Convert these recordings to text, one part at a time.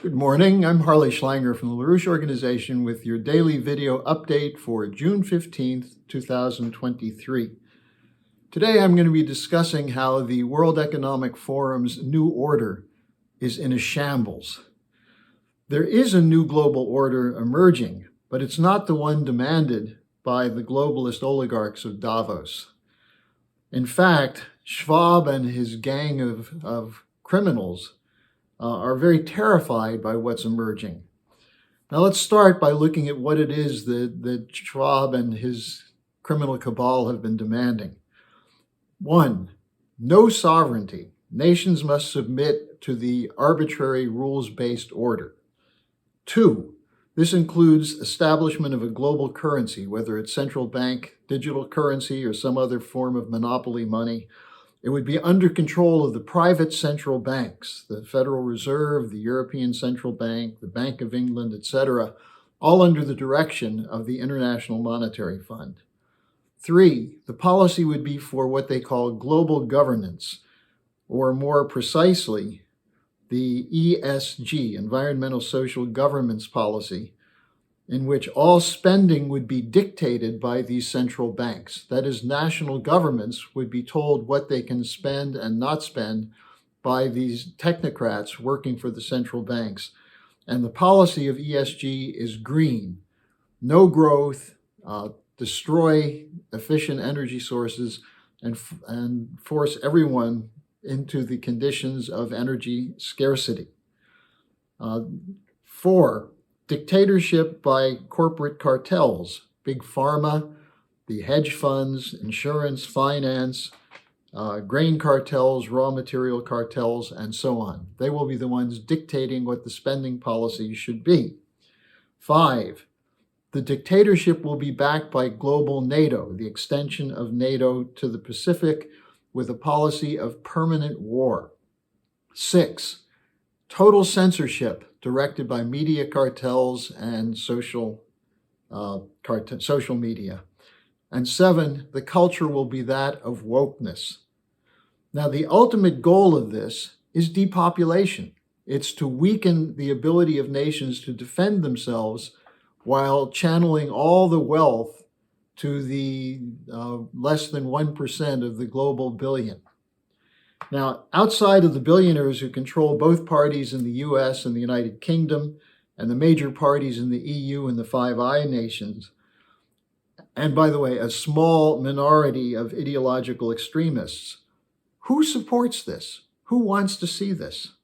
Good morning. I'm Harley Schlanger from the LaRouche Organization with your daily video update for June 15th, 2023. Today I'm going to be discussing how the World Economic Forum's new order is in a shambles. There is a new global order emerging, but it's not the one demanded by the globalist oligarchs of Davos. In fact, Schwab and his gang of criminals are very terrified by what's emerging. Now let's start by looking at what it is that Schwab and his criminal cabal have been demanding. 1, no sovereignty. Nations must submit to the arbitrary rules-based order. 2, this includes establishment of a global currency, whether it's central bank, digital currency, or some other form of monopoly money. It would be under control of the private central banks, the Federal Reserve, the European Central Bank, the Bank of England, etc., all under the direction of the International Monetary Fund. 3, the policy would be for what they call global governance, or more precisely, the ESG, Environmental Social Governance Policy, in which all spending would be dictated by these central banks. That is, national governments would be told what they can spend and not spend by these technocrats working for the central banks. And the policy of ESG is green, no growth, destroy efficient energy sources, and force everyone into the conditions of energy scarcity. 4, dictatorship by corporate cartels, big pharma, the hedge funds, insurance, finance, grain cartels, raw material cartels, and so on. They will be the ones dictating what the spending policy should be. 5, the dictatorship will be backed by global NATO, the extension of NATO to the Pacific with a policy of permanent war. 6, total censorship directed by media cartels and social media. And 7, the culture will be that of wokeness. Now, the ultimate goal of this is depopulation. It's to weaken the ability of nations to defend themselves while channeling all the wealth to the less than 1% of the global billion. Now, outside of the billionaires who control both parties in the US and the United Kingdom, and the major parties in the EU and the Five Eyes nations, and by the way, a small minority of ideological extremists, who supports this? Who wants to see this?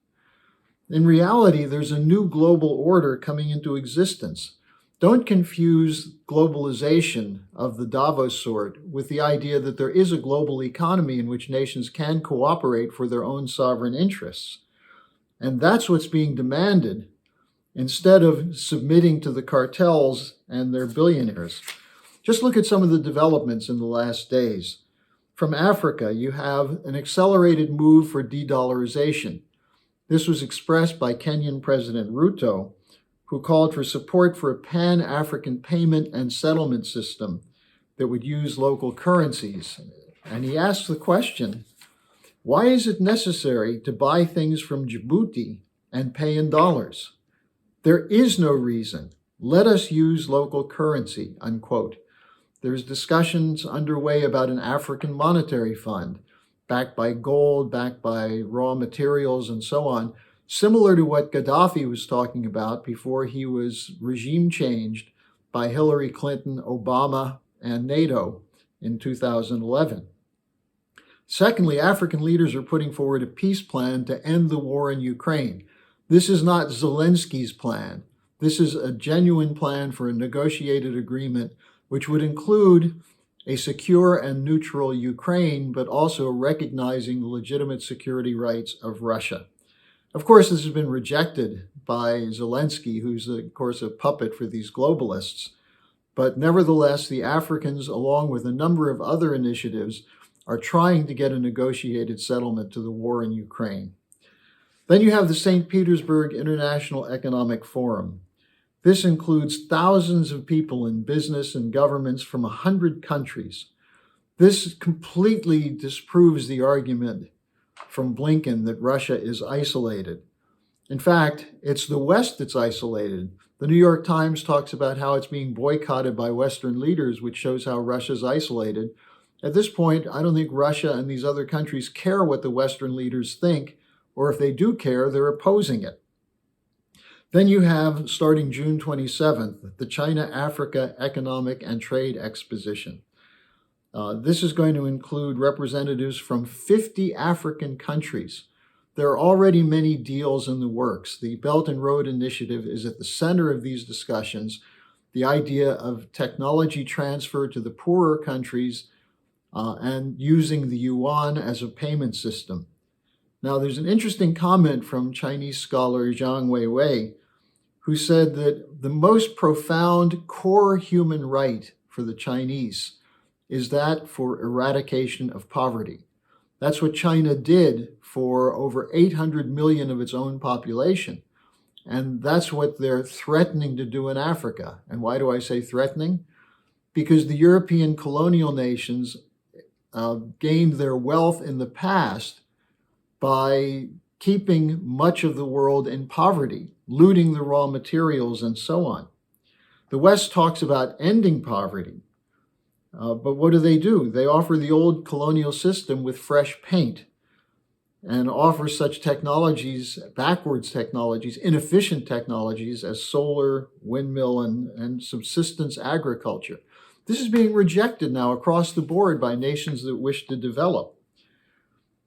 In reality, there's a new global order coming into existence. Don't confuse globalization of the Davos sort with the idea that there is a global economy in which nations can cooperate for their own sovereign interests. And that's what's being demanded instead of submitting to the cartels and their billionaires. Just look at some of the developments in the last days. From Africa, you have an accelerated move for de-dollarization. This was expressed by Kenyan President Ruto, who called for support for a pan-African payment and settlement system that would use local currencies. And he asked the question, why is it necessary to buy things from Djibouti and pay in dollars? There is no reason. Let us use local currency, unquote. There's discussions underway about an African monetary fund, backed by gold, backed by raw materials, and so on, similar to what Gaddafi was talking about before he was regime changed by Hillary Clinton, Obama, and NATO in 2011. Secondly, African leaders are putting forward a peace plan to end the war in Ukraine. This is not Zelensky's plan. This is a genuine plan for a negotiated agreement, which would include a secure and neutral Ukraine, but also recognizing the legitimate security rights of Russia. Of course, this has been rejected by Zelensky, who's, of course, a puppet for these globalists. But nevertheless, the Africans, along with a number of other initiatives, are trying to get a negotiated settlement to the war in Ukraine. Then you have the St. Petersburg International Economic Forum. This includes thousands of people in business and governments from 100 countries. This completely disproves the argument from Blinken that Russia is isolated. In fact, it's the West that's isolated. The New York Times talks about how it's being boycotted by Western leaders, which shows how Russia's isolated. At this point, I don't think Russia and these other countries care what the Western leaders think, or if they do care, they're opposing it. Then you have, starting June 27th, the China-Africa Economic and Trade Exposition. This is going to include representatives from 50 African countries. There are already many deals in the works. The Belt and Road Initiative is at the center of these discussions. The idea of technology transfer to the poorer countries and using the yuan as a payment system. Now, there's an interesting comment from Chinese scholar Zhang Weiwei, who said that the most profound core human right for the Chinese is that for eradication of poverty. That's what China did for over 800 million of its own population. And that's what they're threatening to do in Africa. And why do I say threatening? Because the European colonial nations gained their wealth in the past by keeping much of the world in poverty, looting the raw materials, and so on. The West talks about ending poverty, but what do? They offer the old colonial system with fresh paint and offer such technologies, backwards technologies, inefficient technologies as solar, windmill, and subsistence agriculture. This is being rejected now across the board by nations that wish to develop.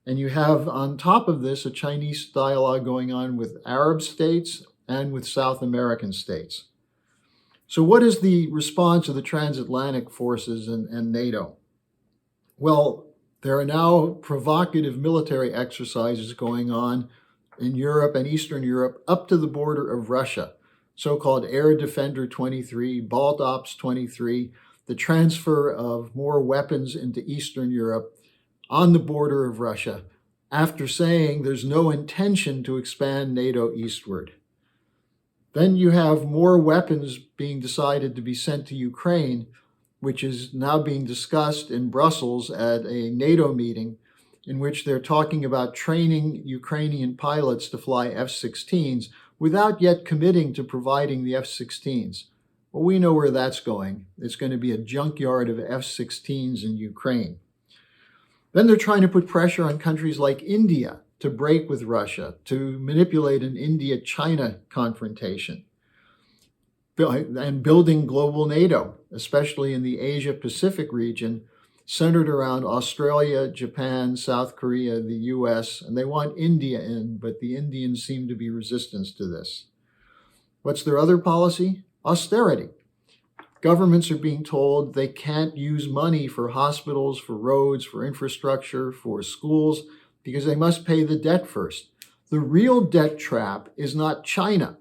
And you have, on top of this, a Chinese dialogue going on with Arab states and with South American states. So what is the response of the transatlantic forces and NATO? Well, there are now provocative military exercises going on in Europe and Eastern Europe up to the border of Russia, so-called Air Defender 23, Balt Ops 23, the transfer of more weapons into Eastern Europe on the border of Russia, after saying there's no intention to expand NATO eastward. Then you have more weapons being decided to be sent to Ukraine, which is now being discussed in Brussels at a NATO meeting in which they're talking about training Ukrainian pilots to fly F-16s without yet committing to providing the F-16s. Well, we know where that's going. It's going to be a junkyard of F-16s in Ukraine. Then they're trying to put pressure on countries like India to break with Russia, to manipulate an India-China confrontation, and building global NATO, especially in the Asia-Pacific region, centered around Australia, Japan, South Korea, the US, and they want India in, but the Indians seem to be resistant to this. What's their other policy? Austerity. Governments are being told they can't use money for hospitals, for roads, for infrastructure, for schools, because they must pay the debt first. The real debt trap is not China,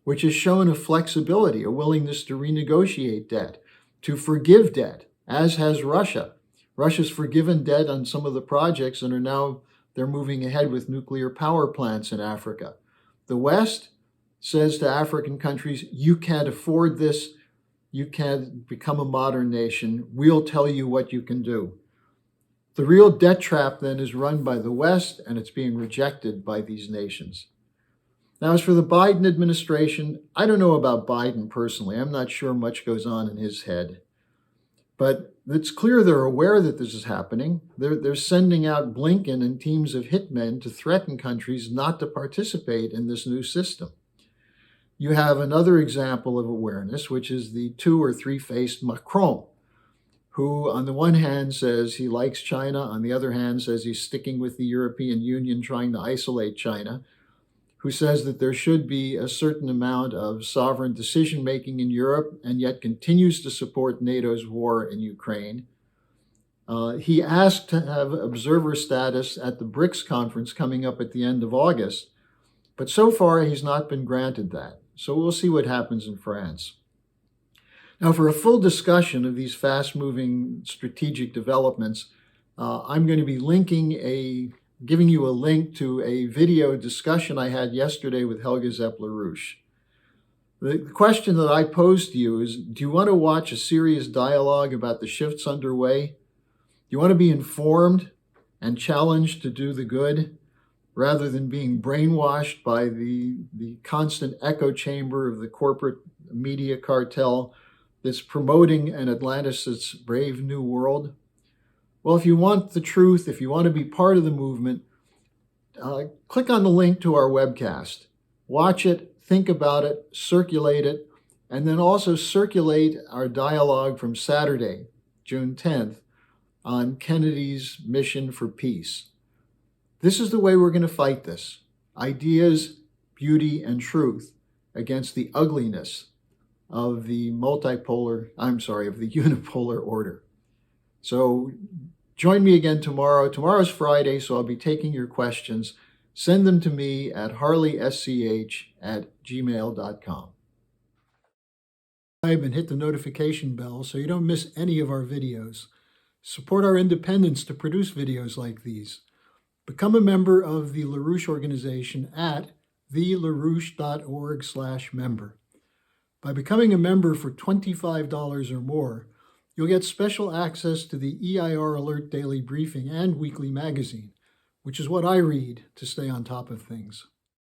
which has shown a flexibility, a willingness to renegotiate debt, to forgive debt, as has Russia. Russia's forgiven debt on some of the projects and they're moving ahead with nuclear power plants in Africa. The West says to African countries, you can't afford this, you can't become a modern nation, we'll tell you what you can do. The real debt trap then is run by the West, and it's being rejected by these nations. Now, as for the Biden administration, I don't know about Biden personally. I'm not sure much goes on in his head. But it's clear they're aware that this is happening. They're sending out Blinken and teams of hitmen to threaten countries not to participate in this new system. You have another example of awareness, which is the two or three-faced Macron, who on the one hand says he likes China, on the other hand says he's sticking with the European Union trying to isolate China, who says that there should be a certain amount of sovereign decision-making in Europe and yet continues to support NATO's war in Ukraine. He asked to have observer status at the BRICS conference coming up at the end of August, but so far he's not been granted that. So we'll see what happens in France. Now, for a full discussion of these fast-moving strategic developments, I'm going to be giving you a link to a video discussion I had yesterday with Helga Zepp-LaRouche. The question that I posed to you is, do you want to watch a serious dialogue about the shifts underway? Do you want to be informed and challenged to do the good? rather than being brainwashed by the constant echo chamber of the corporate media cartel that's promoting an Atlanticist's brave new world? Well, if you want the truth, if you want to be part of the movement, click on the link to our webcast. Watch it, think about it, circulate it, and then also circulate our dialogue from Saturday, June 10th, on Kennedy's mission for peace. This is the way we're going to fight this. Ideas, beauty, and truth against the ugliness of the unipolar order. So join me again tomorrow. Tomorrow's Friday, so I'll be taking your questions. Send them to me at harleysch@gmail.com. Subscribe and hit the notification bell so you don't miss any of our videos. Support our independence to produce videos like these. Become a member of the LaRouche organization at thelarouche.org/member. By becoming a member for $25 or more, you'll get special access to the EIR Alert Daily Briefing and weekly magazine, which is what I read to stay on top of things.